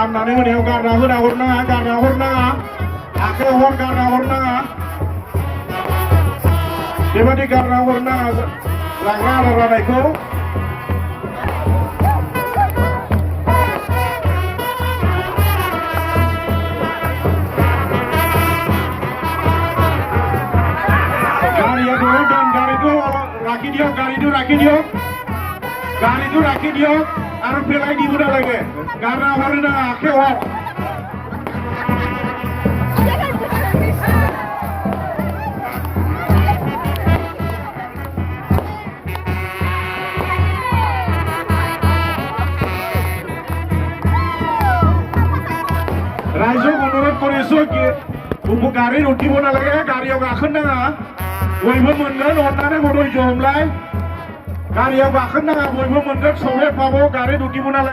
खालामनानै होनायाव गारना हरनाङा आखाइयाव गारना हरनाङा बेबादि गारना हरनाङा जाग्रा आदार राननायखौ गारिखौ राखि दियक आरो पेलाय दिबो नालागे गारना हरनो नाङा आखाइयाव हर रायजोक अनुरोध करिছো कि गारि उठिब नालागे गारियाव गाखोनो नाङा बयबो मोनगोन अननानै बयबो हमलाय गारियाव गाखोनो नाङा बयबो मोनगोन सौहै पाबो गारि उठिब नालागे